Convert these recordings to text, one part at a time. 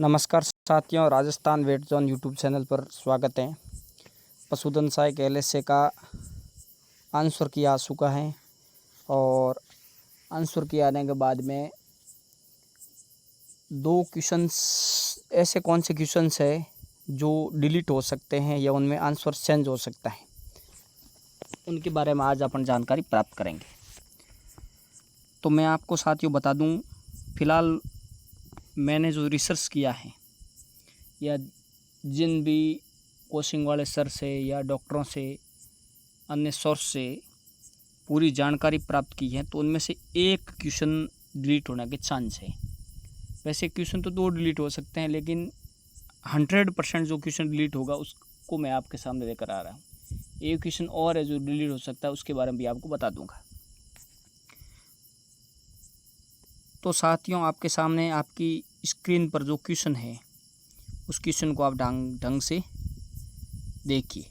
नमस्कार साथियों, Rajasthan weight zone YouTube channel पर स्वागत है। पशुधन सहायक एलएसए का आंसर की आ चुका है और आंसर की आने के बाद में दो क्वेश्चंस ऐसे कौन से क्वेश्चंस है जो डिलीट हो सकते हैं या उनमें आंसर चेंज हो सकता है, उनके बारे में आज अपन जानकारी प्राप्त करेंगे। तो मैं आपको साथियों बता दूं, फिलहाल मैंने जो रिसर्च किया है या जिन भी कोचिंग वाले सर से या डॉक्टरों से, अन्य सोर्स से पूरी जानकारी प्राप्त की है, तो उनमें से एक क्वेश्चन डिलीट होने के चांस है। वैसे क्वेश्चन तो दो डिलीट हो सकते हैं, लेकिन 100% जो क्वेश्चन डिलीट होगा उसको मैं आपके सामने लेकर आ रहा हूँ। एक क्वेश्चन और है जो डिलीट हो सकता है, उसके बारे में भी आपको बता दूंगा। तो साथियों, आपके सामने आपकी स्क्रीन पर जो क्वेश्चन है उस क्वेश्चन को आप ढंग से देखिए।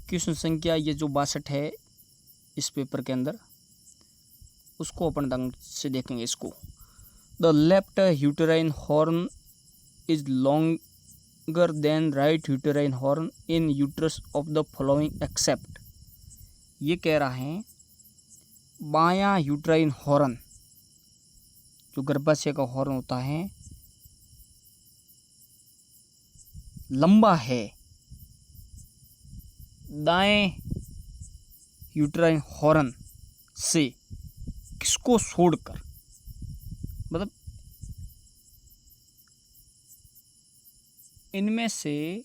क्वेश्चन संख्या ये जो 62 है इस पेपर के अंदर, उसको अपन ढंग से देखेंगे। इसको the left uterine horn is longer than right uterine horn in uterus of the following except. ये कह रहा है बायां यूटेराइन हॉर्न, जो गर्भाशय का हॉर्न होता है, लंबा है दाएं यूटेराइन हॉर्न से किसको छोड़कर। मतलब इनमें से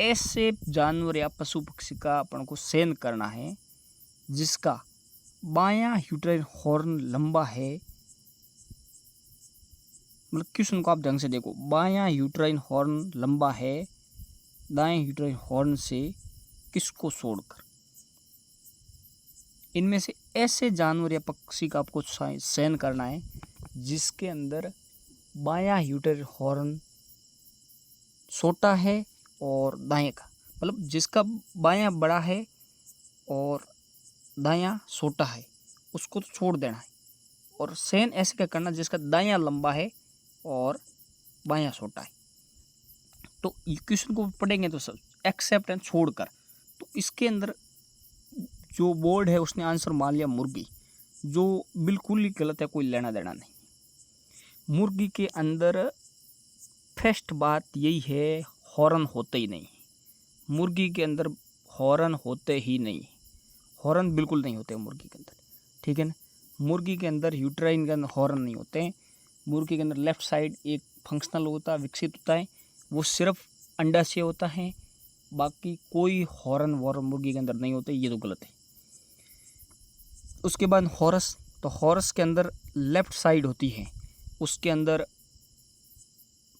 ऐसे जानवर या पशु पक्षी का अपन को चयन करना है जिसका बायां यूटेराइन हॉर्न लंबा है। मतलब क्वेश्चन को आप ढंग से देखो, बायां यूटेराइन हॉर्न लंबा है दाएं यूटेराइन हॉर्न से किसको छोड़कर। इनमें से ऐसे जानवर या पक्षी का आपको चयन करना है जिसके अंदर बायां यूटेराइन हॉर्न छोटा है और दाएं का, मतलब जिसका बायां बड़ा है और दायां छोटा है, उसको तो छोड़ देना है। और चयन ऐसे क्या करना जिसका दायां लंबा है और बायां छोटा है। तो क्वेश्चन को पढ़ेंगे तो सब एक्सेप्ट एंड छोड़कर। तो इसके अंदर जो बोर्ड है उसने आंसर मान लिया मुर्गी, जो बिल्कुल ही गलत है, कोई लेना देना नहीं। मुर्गी के अंदर फर्स्ट बात यही है, हॉर्न होते ही नहीं। मुर्गी के अंदर हॉर्न होते ही नहीं, हॉर्न बिल्कुल नहीं होते मुर्गी के अंदर, ठीक है ना। मुर्गी के अंदर यूटेराइन के अंदर हॉर्न नहीं होते हैं। मुर्गी के अंदर लेफ्ट साइड एक फंक्शनल होता है, विकसित होता है, वो सिर्फ अंडा से होता है, बाकी कोई हॉर्न मुर्गी के अंदर नहीं होते। ये तो गलत है। उसके बाद हॉर्स, तो हॉर्स के अंदर लेफ्ट साइड होती है, उसके अंदर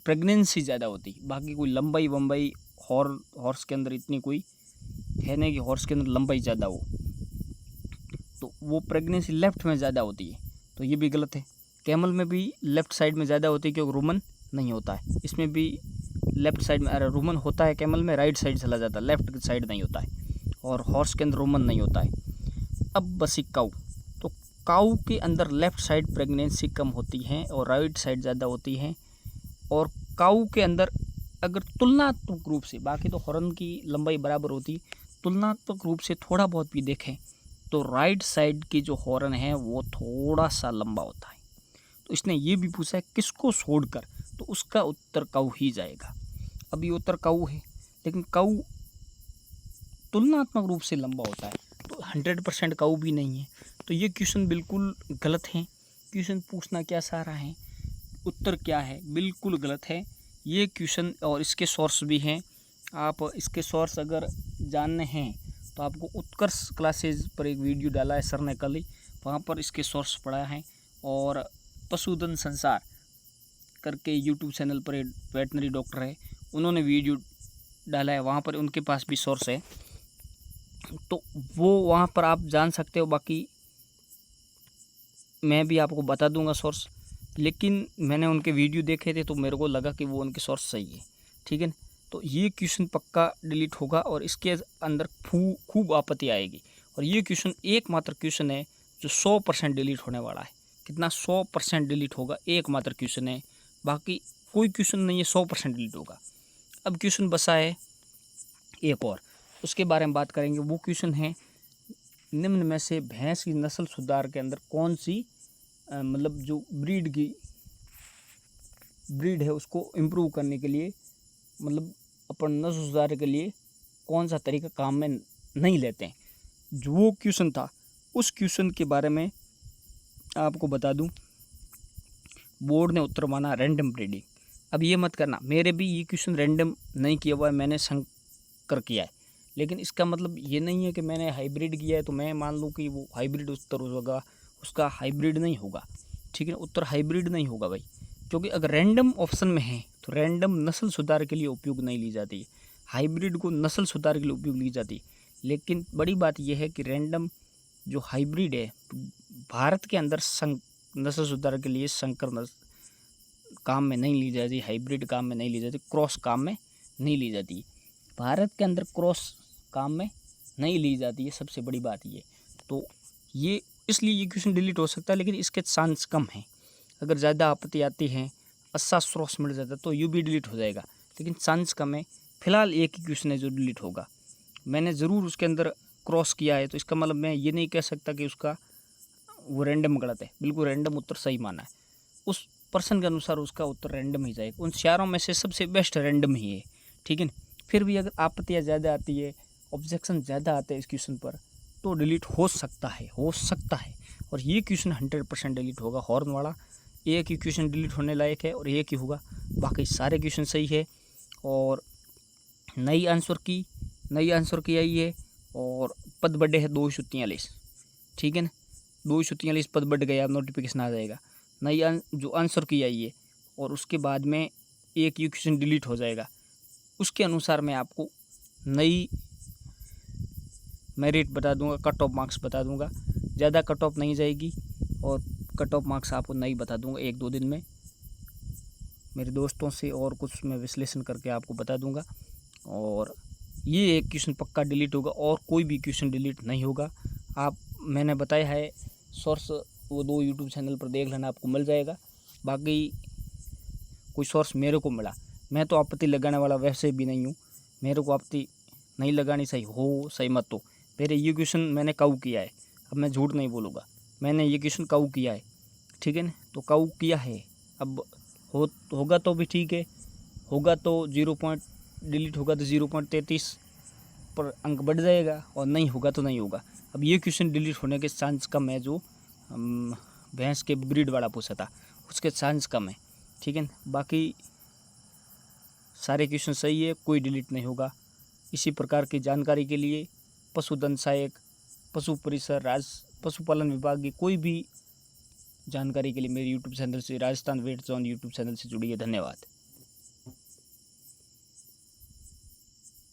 प्रेगनेंसी ज़्यादा होती है, बाकी कोई लंबाई वंबाई हॉर्स के अंदर इतनी कोई है नहीं कि हॉर्स के अंदर लंबाई ज़्यादा हो, तो वो प्रेगनेंसी लेफ्ट में ज़्यादा होती है, तो ये भी गलत है। कैमल में भी लेफ्ट साइड में ज़्यादा होती है क्योंकि रुमन नहीं होता है। इसमें भी लेफ्ट साइड में रुमन होता है, कैमल में राइट साइड चला जाता है, लेफ्ट साइड नहीं होता है। और हॉर्स के अंदर रुमन नहीं होता है। अब बसी काऊ, तो काऊ के अंदर लेफ्ट साइड प्रेगनेंसी कम होती है और राइट साइड ज़्यादा होती है। और काऊ के अंदर अगर तुलनात्मक रूप से, बाकी तो हॉर्न की लंबाई बराबर होती, तुलनात्मक रूप से थोड़ा बहुत भी देखें तो राइट साइड की जो हॉर्न है वो थोड़ा सा लंबा होता है। तो इसने ये भी पूछा है किसको छोड़कर, तो उसका उत्तर काऊ ही जाएगा। अब ये उत्तर काऊ है, लेकिन काऊ तुलनात्मक रूप से लंबा होता है, तो 100% काऊ भी नहीं है। तो ये क्वेश्चन बिल्कुल गलत है। क्वेश्चन पूछना क्या चाह रहा है, उत्तर क्या है, बिल्कुल गलत है ये क्वेश्चन। और इसके सोर्स भी हैं, आप इसके सोर्स अगर जानने हैं तो आपको उत्कर्ष क्लासेज पर एक वीडियो डाला है सर ने कल ही, वहाँ पर इसके सोर्स पढ़ा है। और पशुधन संसार करके यूट्यूब चैनल पर एक वेटनरी डॉक्टर है, उन्होंने वीडियो डाला है, वहाँ पर उनके पास भी सोर्स है, तो वो वहाँ पर आप जान सकते हो। बाकी मैं भी आपको बता दूंगा सोर्स, लेकिन मैंने उनके वीडियो देखे थे तो मेरे को लगा कि वो उनके सोर्स सही है, ठीक है ना। तो ये क्वेश्चन पक्का डिलीट होगा और इसके अंदर खूब आपत्ति आएगी। और ये क्वेश्चन एकमात्र क्वेश्चन है जो 100% डिलीट होने वाला है। कितना 100% डिलीट होगा, एकमात्र क्वेश्चन है, बाकी कोई क्वेश्चन नहीं है 100% डिलीट होगा। अब क्वेश्चन बसा है एक और, उसके बारे में बात करेंगे। वो क्वेश्चन है निम्न में से भैंस की नस्ल सुधार के अंदर कौन सी मतलब जो ब्रीड है उसको इम्प्रूव करने के लिए, मतलब अपन नस्ल सुधार के लिए कौन सा तरीका काम में नहीं लेते हैं। जो वो क्वेश्चन था, उस क्वेश्चन के बारे में आपको बता दूं, बोर्ड ने उत्तर माना रैंडम ब्रीडिंग। अब ये मत करना, मेरे भी ये क्वेश्चन रैंडम नहीं किया हुआ है, मैंने शंकर किया है, लेकिन इसका मतलब ये नहीं है कि मैंने हाइब्रिड किया है तो मैं मान लूँ कि वो हाइब्रिड उत्तर होगा, उसका हाइब्रिड नहीं होगा। ठीक है, उत्तर हाइब्रिड नहीं होगा भाई, क्योंकि अगर रैंडम ऑप्शन में है तो रैंडम नस्ल सुधार के लिए उपयोग नहीं ली जाती है, हाइब्रिड को नस्ल सुधार के लिए उपयोग ली जाती है। लेकिन बड़ी बात यह है कि रैंडम जो हाइब्रिड है भारत के अंदर नस्ल सुधार के लिए संकर नस्ल काम में नहीं ली जाती, हाइब्रिड काम में नहीं ली जाती, क्रॉस काम में नहीं ली जाती। भारत के अंदर क्रॉस काम में नहीं ली जाती है, सबसे बड़ी बात ये। तो ये इसलिए ये क्वेश्चन डिलीट हो सकता है, लेकिन इसके चांस कम हैं। अगर ज़्यादा आपत्ति आती है, अच्छा क्रॉस मिल जाता है तो यू भी डिलीट हो जाएगा, लेकिन चांस कम है। फिलहाल एक ही क्वेश्चन है जो डिलीट होगा। मैंने ज़रूर उसके अंदर क्रॉस किया है, तो इसका मतलब मैं ये नहीं कह सकता कि उसका वो रैंडम गलत है, बिल्कुल रैंडम उत्तर सही माना है। उस पर्सन के अनुसार उसका उत्तर रैंडम ही जाएगा। उन चारों में से सबसे बेस्ट रैंडम ही है। ठीक है, फिर भी अगर आपत्तियाँ ज़्यादा आती है, ऑब्जेक्शन ज़्यादा आते हैं इस क्वेश्चन पर, तो डिलीट हो सकता है। और ये क्वेश्चन 100% डिलीट होगा। हॉर्न वाला एक ही क्वेश्चन डिलीट होने लायक है और एक ही होगा, बाकी सारे क्वेश्चन सही है। और नई आंसर की आई है और पद बढ़े है 243। ठीक है ना, 243 पद बढ़ गया, नोटिफिकेशन आ जाएगा। नई जो आंसर की आई है और उसके बाद में एक ही क्वेश्चन डिलीट हो जाएगा। उसके अनुसार मैं आपको नई मेरिट बता दूंगा, कट ऑफ मार्क्स बता दूंगा। ज़्यादा कट ऑफ नहीं जाएगी और कट ऑफ मार्क्स आपको नहीं बता दूंगा, 1-2 दिन में मेरे दोस्तों से और कुछ मैं विश्लेषण करके आपको बता दूंगा। और ये एक क्वेश्चन पक्का डिलीट होगा और कोई भी क्वेश्चन डिलीट नहीं होगा। मैंने बताया है सोर्स, वो 2 यूट्यूब चैनल पर देख लेना, आपको मिल जाएगा। बाकी कोई सोर्स मेरे को मिला, मैं तो आपत्ति लगाने वाला वैसे भी नहीं हूँ, मेरे को आपत्ति नहीं लगानी, सही हो सही मत हो। मेरे ये क्वेश्चन मैंने काऊ किया है, अब मैं झूठ नहीं बोलूँगा, मैंने ये क्वेश्चन काऊ किया है। ठीक है ना, तो काऊ किया है, अब होगा तो भी ठीक है, होगा तो 0 पॉइंट डिलीट होगा तो 0.33 पर अंक बढ़ जाएगा, और नहीं होगा तो नहीं होगा। अब ये क्वेश्चन डिलीट होने के चांस कम है, जो भैंस के ब्रीड वाला पूछा था उसके चांस कम है। ठीक है, बाकी सारे क्वेश्चन सही है, कोई डिलीट नहीं होगा। इसी प्रकार की जानकारी के लिए पशुधन सहायक, पशु परिसर, पशुपालन विभाग की कोई भी जानकारी के लिए मेरे यूट्यूब चैनल से, Rajasthan weight zone YouTube channel से जुड़िए। धन्यवाद।